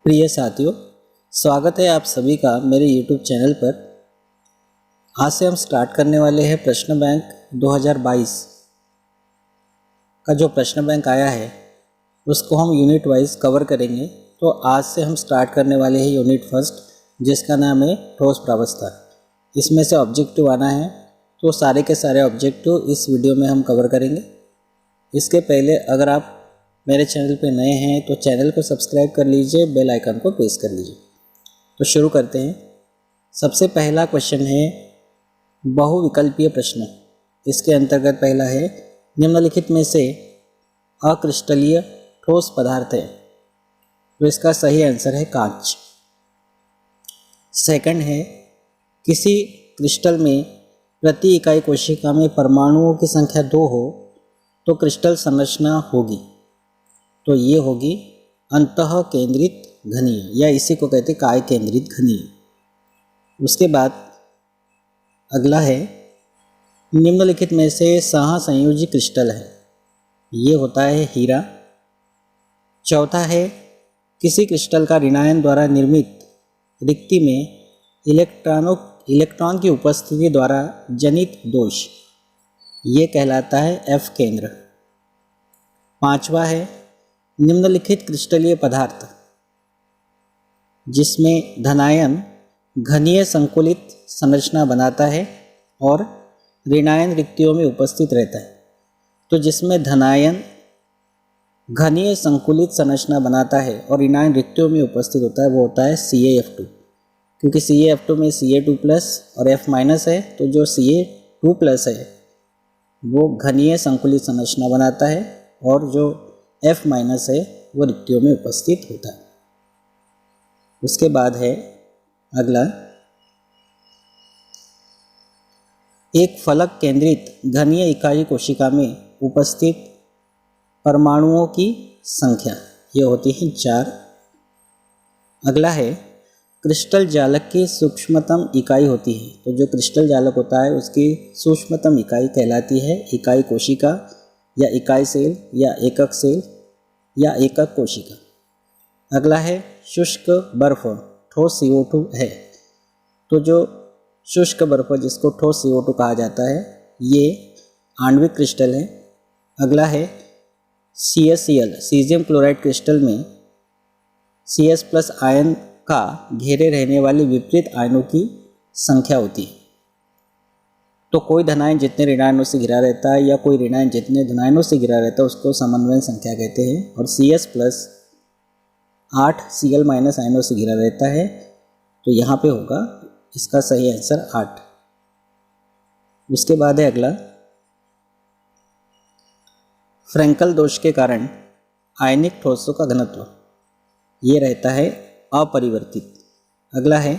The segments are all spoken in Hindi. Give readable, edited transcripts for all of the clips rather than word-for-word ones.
प्रिय साथियों, स्वागत है आप सभी का मेरे YouTube चैनल पर। आज से हम स्टार्ट करने वाले हैं प्रश्न बैंक 2022 का। जो प्रश्न बैंक आया है उसको हम यूनिट वाइज कवर करेंगे। तो आज से हम स्टार्ट करने वाले हैं यूनिट फर्स्ट, जिसका नाम है ठोस प्रावस्था। इसमें से ऑब्जेक्टिव आना है, तो सारे के सारे ऑब्जेक्टिव इस वीडियो में हम कवर करेंगे। इसके पहले अगर आप मेरे चैनल पे नए हैं तो चैनल को सब्सक्राइब कर लीजिए, बेल आइकन को प्रेस कर लीजिए। तो शुरू करते हैं। सबसे पहला क्वेश्चन है बहुविकल्पीय प्रश्न। इसके अंतर्गत पहला है निम्नलिखित में से अक्रिस्टलीय ठोस पदार्थ है, तो इसका सही आंसर है कांच। सेकंड है किसी क्रिस्टल में प्रति इकाई कोशिका में परमाणुओं की संख्या 2 हो तो क्रिस्टल संरचना होगी, तो ये होगी अंतः केंद्रित घनीय, या इसी को कहते काय केंद्रित घनीय। उसके बाद अगला है निम्नलिखित में से सहसंयोजी क्रिस्टल है, ये होता है हीरा। चौथा है किसी क्रिस्टल का ऋणायन द्वारा निर्मित रिक्ति में इलेक्ट्रॉन की उपस्थिति द्वारा जनित दोष, ये कहलाता है एफ केंद्र। पांचवा है निम्नलिखित क्रिस्टलीय पदार्थ जिसमें धनायन घनीय संकुलित संरचना बनाता है और ऋणायन रिक्तियों में उपस्थित रहता है। तो जिसमें धनायन घनीय संकुलित संरचना बनाता है और ऋणायन रिक्तियों में उपस्थित होता है, वो होता है CaF2। क्योंकि CaF2 में Ca2+ और F- है, तो जो Ca2+ है वो घनीय संकुलित संरचना बनाता है और जो F- है वो रिक्तियों में उपस्थित होता है। उसके बाद है अगला एक फलक केंद्रित घनीय इकाई कोशिका में उपस्थित परमाणुओं की संख्या, ये होती है 4। अगला है क्रिस्टल जालक की सूक्ष्मतम इकाई होती है, तो जो क्रिस्टल जालक होता है उसकी सूक्ष्मतम इकाई कहलाती है इकाई कोशिका या इकाई सेल या एकक सेल या एकक कोशिका। अगला है शुष्क बर्फ ठोस CO2 है, तो जो शुष्क बर्फ जिसको ठोस CO2 कहा जाता है ये आणविक क्रिस्टल है। अगला है CaCl सीजियम क्लोराइड क्रिस्टल में Cs+ आयन का घेरे रहने वाली विपरीत आयनों की संख्या होती है। तो कोई धनायन जितने ऋणायनों से घिरा रहता है या कोई ऋणायन जितने धनायनों से घिरा रहता है उसको समन्वय संख्या कहते हैं। और Cs+ 8 Cl- आयनों से घिरा रहता है, तो यहाँ पे होगा इसका सही आंसर 8। उसके बाद है अगला फ्रैंकल दोष के कारण आयनिक ठोसों का घनत्व ये रहता है अपरिवर्तित। अगला है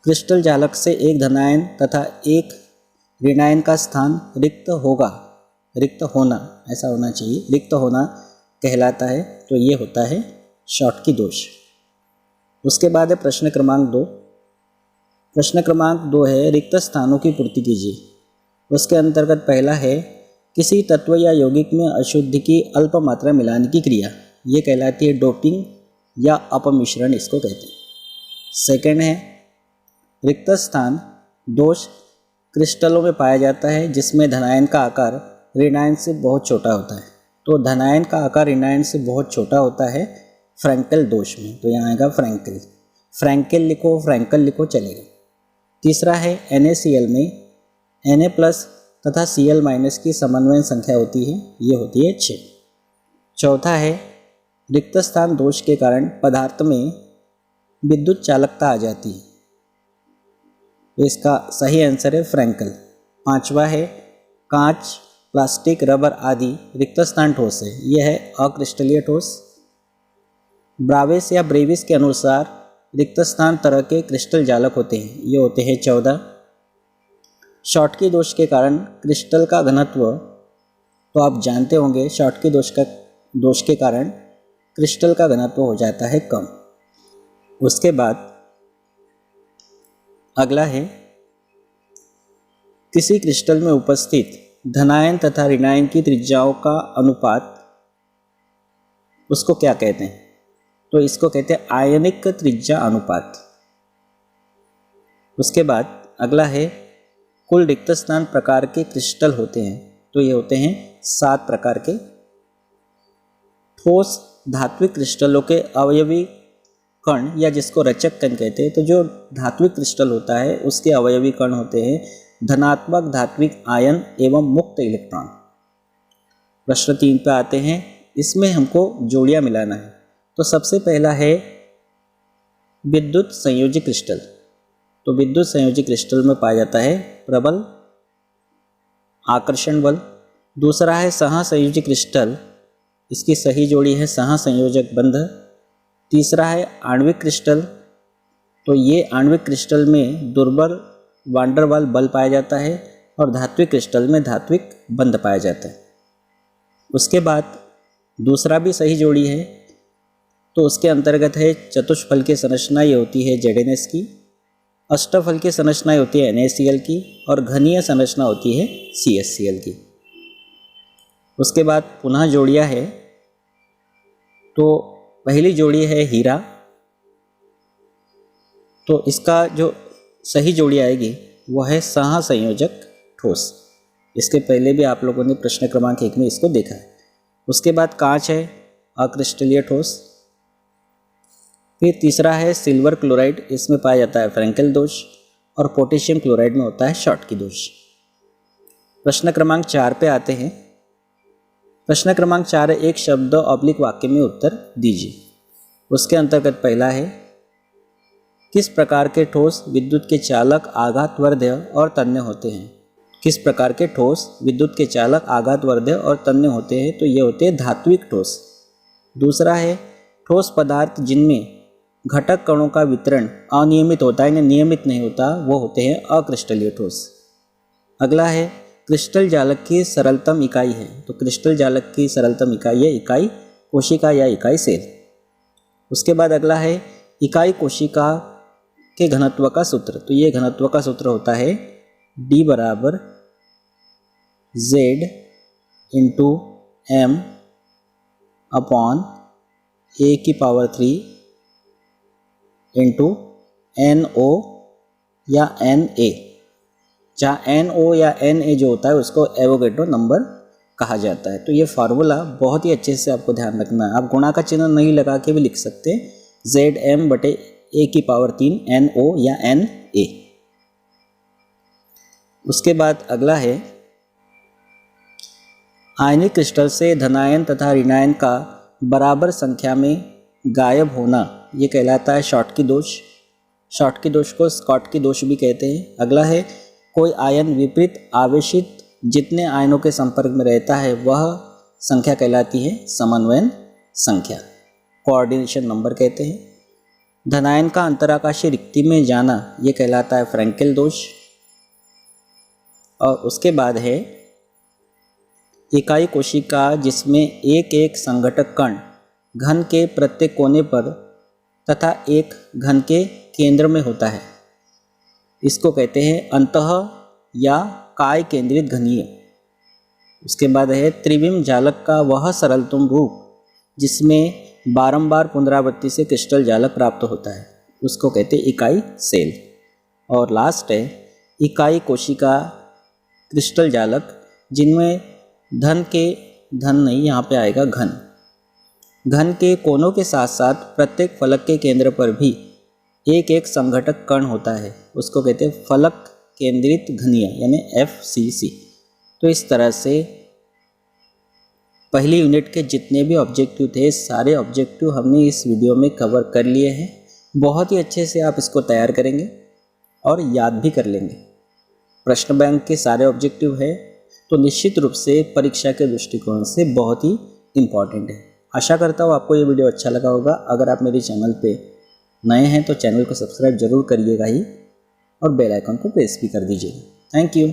क्रिस्टल जालक से एक धनायन तथा एक ऋणायन का स्थान रिक्त होना, ऐसा होना चाहिए, रिक्त होना कहलाता है, तो ये होता है शॉटकी दोष। उसके बाद है प्रश्न क्रमांक 2। प्रश्न क्रमांक 2 है रिक्त स्थानों की पूर्ति कीजिए। उसके अंतर्गत पहला है किसी तत्व या यौगिक में अशुद्धि की अल्प मात्रा मिलाने की क्रिया, ये कहलाती है डोपिंग या अपमिश्रण, इसको कहते हैं। सेकंड है रिक्त स्थान दोष क्रिस्टलों में पाया जाता है जिसमें धनायन का आकार ऋणायन से बहुत छोटा होता है, तो धनायन का आकार ऋणायन से बहुत छोटा होता है फ्रैंकल दोष में, तो यहाँ आएगा फ्रैंकल लिखो चलेगा। तीसरा है NaCl में Na+ तथा Cl- की समन्वय संख्या होती है, ये होती है 6। चौथा है रिक्त स्थान दोष के कारण पदार्थ में विद्युत चालकता आ जाती है, तो इसका सही आंसर है फ्रैंकल। पांचवा है कांच, प्लास्टिक, रबर आदि रिक्त स्थान ठोस है, यह है अक्रिस्टलीय ठोस। ब्रावेस या ब्रेविस के अनुसार रिक्त स्थान तरह के क्रिस्टल जालक होते हैं, ये होते हैं 14। शॉटकी दोष के कारण क्रिस्टल का घनत्व, तो आप जानते होंगे शॉटकी दोष के कारण क्रिस्टल का घनत्व हो जाता है कम। उसके बाद अगला है किसी क्रिस्टल में उपस्थित धनायन तथा ऋणायन की त्रिज्याओं का अनुपात, उसको क्या कहते हैं? तो इसको कहते हैं आयनिक त्रिज्या अनुपात। उसके बाद अगला है कुल रिक्त स्थान प्रकार के क्रिस्टल होते हैं, तो ये होते हैं 7 प्रकार के। ठोस धात्विक क्रिस्टलों के अवयवी कण या जिसको रचक कण कहते हैं, तो जो धात्विक क्रिस्टल होता है उसके अवयवी कण होते हैं धनात्मक धात्विक आयन एवं मुक्त इलेक्ट्रॉन। प्रश्न 3 पे आते हैं, इसमें हमको जोड़ियां मिलाना है। तो सबसे पहला है विद्युत संयोजी क्रिस्टल। तो विद्युत संयोजी क्रिस्टल में पाया जाता है प्रबल आकर्षण बल। दूसरा है सहसंयोजी क्रिस्टल, इसकी सही जोड़ी है सहसंयोजक बंध। तीसरा है आणविक क्रिस्टल, तो ये आणविक क्रिस्टल में दुर्बल वांडरवाल बल पाया जाता है और धात्विक क्रिस्टल में धात्विक बंध पाया जाता है। उसके बाद दूसरा भी सही जोड़ी है, तो उसके अंतर्गत है चतुष्फल की संरचना, ये होती है ZnS की। अष्टफल की संरचना होती है NaCl की और घनीय संरचना होती है CHCl की। उसके बाद पुनः जोड़ियाँ है, तो पहली जोड़ी है हीरा, तो इसका जो सही जोड़ी आएगी वह है सहसंयोजक ठोस। इसके पहले भी आप लोगों ने प्रश्न क्रमांक 1 में इसको देखा है। उसके बाद कांच है अक्रिस्टलीय ठोस। फिर तीसरा है सिल्वर क्लोराइड, इसमें पाया जाता है फ्रैंकेल दोष और पोटेशियम क्लोराइड में होता है शॉटकी दोष। प्रश्न क्रमांक 4 पे आते हैं। प्रश्न क्रमांक 4 है एक शब्द ऑब्लिक वाक्य में उत्तर दीजिए। उसके अंतर्गत पहला है किस प्रकार के ठोस विद्युत के चालक आघातवर्ध्य और तन्य होते हैं। किस प्रकार के ठोस विद्युत के चालक आघातवर्ध्य और तन्य होते हैं, तो ये होते हैं धात्विक ठोस। दूसरा है ठोस पदार्थ जिनमें घटक कणों का वितरण अनियमित होता है, नियमित नहीं होता, वो होते हैं अक्रिस्टलीय ठोस। अगला है क्रिस्टल जालक की सरलतम इकाई है, तो क्रिस्टल जालक की सरलतम इकाई है इकाई कोशिका या इकाई सेल। उसके बाद अगला है इकाई कोशिका के घनत्व का सूत्र, तो ये घनत्व का सूत्र होता है D बराबर Z into M upon A⁻³ into NO या NA, जहाँ NO या NA जो होता है उसको एवोगैड्रो नंबर कहा जाता है। तो ये फार्मूला बहुत ही अच्छे से आपको ध्यान रखना है। आप गुणा का चिन्ह नहीं लगा के भी लिख सकते हैं, ZM बटे A⁻³ NO या NA। उसके बाद अगला है आयनिक क्रिस्टल से धनायन तथा ऋणायन का बराबर संख्या में गायब होना, ये कहलाता है शॉटकी दोष। शॉटकी दोष को स्कॉटकी दोष भी कहते हैं। अगला है कोई आयन विपरीत आवेशित जितने आयनों के संपर्क में रहता है वह संख्या कहलाती है समन्वयन संख्या, कोऑर्डिनेशन नंबर कहते हैं। धनायन का अंतराकाशीय रिक्ति में जाना, ये कहलाता है फ्रैंकेल दोष। और उसके बाद है इकाई कोशिका जिसमें एक एक संघटक कण घन के प्रत्येक कोने पर तथा एक घन के केंद्र में होता है, इसको कहते हैं अंतः या काय केंद्रित घनीय। उसके बाद है त्रिविम जालक का वह सरलतम रूप जिसमें बारंबार पुनरावृत्ति से क्रिस्टल जालक प्राप्त होता है, उसको कहते हैं इकाई सेल। और लास्ट है इकाई कोशिका क्रिस्टल जालक जिनमें धन नहीं, यहाँ पे आएगा घन के कोनों के साथ साथ प्रत्येक फलक के केंद्र पर भी एक एक संघटक कण होता है, उसको कहते हैं फलक केंद्रित घनीय यानी FCC। तो इस तरह से पहली यूनिट के जितने भी ऑब्जेक्टिव थे सारे ऑब्जेक्टिव हमने इस वीडियो में कवर कर लिए हैं। बहुत ही अच्छे से आप इसको तैयार करेंगे और याद भी कर लेंगे। प्रश्न बैंक के सारे ऑब्जेक्टिव है, तो निश्चित रूप से परीक्षा के दृष्टिकोण से बहुत ही इम्पॉर्टेंट है। आशा करता हूँ आपको ये वीडियो अच्छा लगा होगा। अगर आप मेरे चैनल पे नए हैं तो चैनल को सब्सक्राइब जरूर करिएगा ही और बेल आइकन को प्रेस भी कर दीजिएगा। Thank you.